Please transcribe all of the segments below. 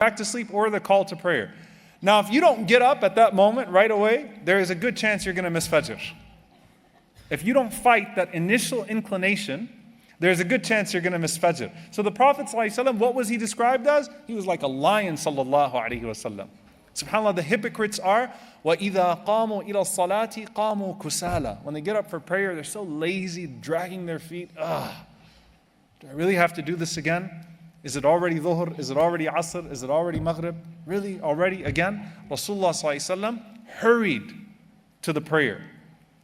back to sleep or the call to prayer. Now, if you don't get up at that moment right away, there is a good chance you're going to miss Fajr. If you don't fight that initial inclination, there's a good chance you're going to miss Fajr. So the Prophet ﷺ, what was he described as? He was like a lion, sallallahu alaihi wasallam. SubhanAllah, the hypocrites are, وَإِذَا قَامُوا إِلَى الصَّلَاةِ قَامُوا كُسَالًا. When they get up for prayer, they're so lazy, dragging their feet. Do I really have to do this again? Is it already dhuhr? Is it already asr? Is it already maghrib? Really? Already? Again? Rasulullah ﷺ hurried to the prayer.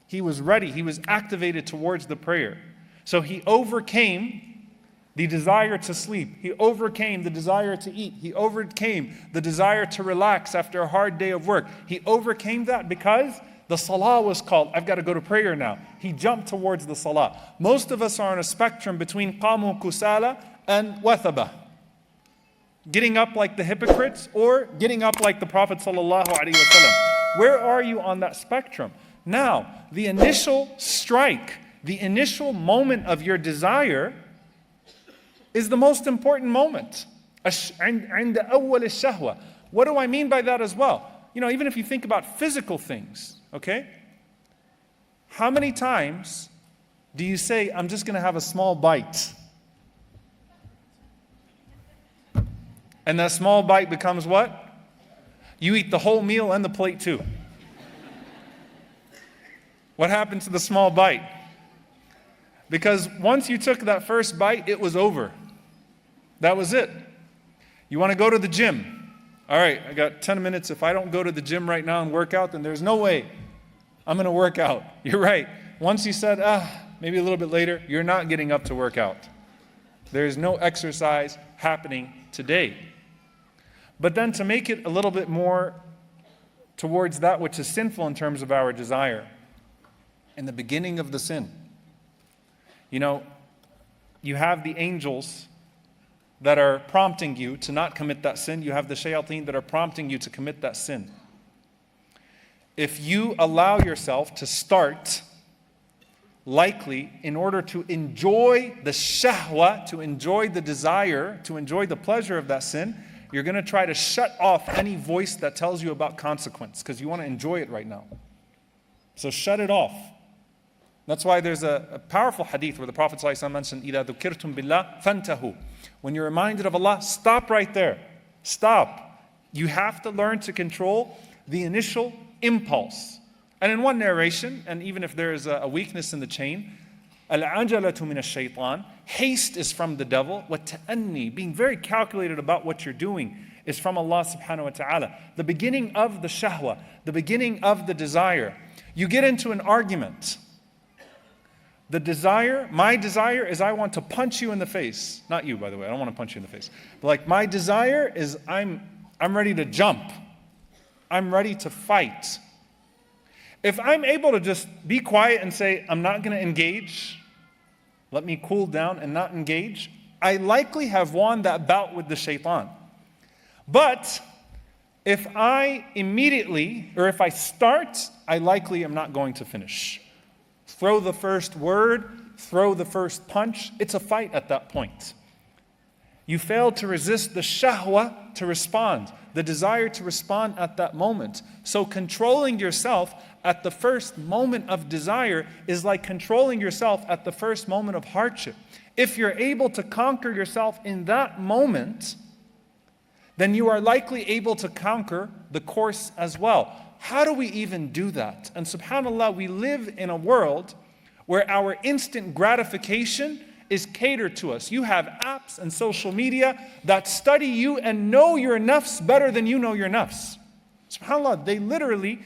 He was ready. He was activated towards the prayer. So he overcame the desire to sleep. He overcame the desire to eat. He overcame the desire to relax after a hard day of work. He overcame that because the salah was called. I've got to go to prayer now. He jumped towards the salah. Most of us are on a spectrum between qamu kusala and wathaba. Getting up like the hypocrites or getting up like the Prophet sallallahu alaihi wasallam. Where are you on that spectrum? Now, the initial strike, the initial moment of your desire is the most important moment. عند أول الشهوة. What do I mean by that as well? You know, even if you think about physical things, okay? How many times do you say, I'm just going to have a small bite? And that small bite becomes what? You eat the whole meal and the plate too. What happened to the small bite? Because once you took that first bite, it was over. That was it. You want to go to the gym. All right, I got 10 minutes. If I don't go to the gym right now and work out, then there's no way I'm going to work out. You're right. Once you said, maybe a little bit later, you're not getting up to work out. There's no exercise happening today. But then to make it a little bit more towards that which is sinful in terms of our desire, in the beginning of the sin, you know, you have the angels that are prompting you to not commit that sin. You have the shayateen that are prompting you to commit that sin. If you allow yourself to start, likely, in order to enjoy the shahwa, to enjoy the desire, to enjoy the pleasure of that sin, you're going to try to shut off any voice that tells you about consequence because you want to enjoy it right now. So shut it off. That's why there's a powerful hadith where the Prophet ﷺ mentioned, إِذَا ذُكِرْتُمْ بِاللَّهِ فَانْتَهُوا. When you're reminded of Allah, stop right there. Stop. You have to learn to control the initial impulse. And in one narration, and even if there is a weakness in the chain, الْعَجَلَةُ مِنَ الشَّيْطَانِ. Haste is from the devil. وَالتَّأَنِّي. Being very calculated about what you're doing is from Allah subhanahu wa ta'ala. The beginning of the shahwa, the beginning of the desire. You get into an argument. The desire, my desire is I want to punch you in the face. Not you, by the way, I don't want to punch you in the face. But like my desire is I'm ready to jump. I'm ready to fight. If I'm able to just be quiet and say, I'm not going to engage, let me cool down and not engage, I likely have won that bout with the shaitan. But if I immediately, or if I start, I likely am not going to finish. Throw the first word, throw the first punch, it's a fight at that point. You fail to resist the shahwa to respond, the desire to respond at that moment. So controlling yourself at the first moment of desire is like controlling yourself at the first moment of hardship. If you're able to conquer yourself in that moment, then you are likely able to conquer the course as well. How do we even do that? And subhanAllah, we live in a world where our instant gratification is catered to us. You have apps and social media that study you and know your nafs better than you know your nafs. SubhanAllah, they literally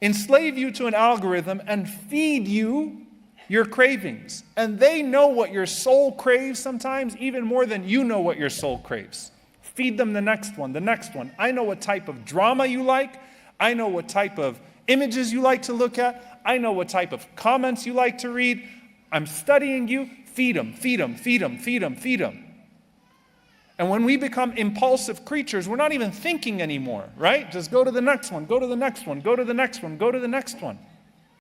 enslave you to an algorithm and feed you your cravings. And they know what your soul craves sometimes even more than you know what your soul craves. Feed them the next one, the next one. I know what type of drama you like. I know what type of images you like to look at. I know what type of comments you like to read. I'm studying you. Feed them, feed them, feed them, feed them, feed them. And when we become impulsive creatures, we're not even thinking anymore, right? Just go to the next one, go to the next one, go to the next one, go to the next one.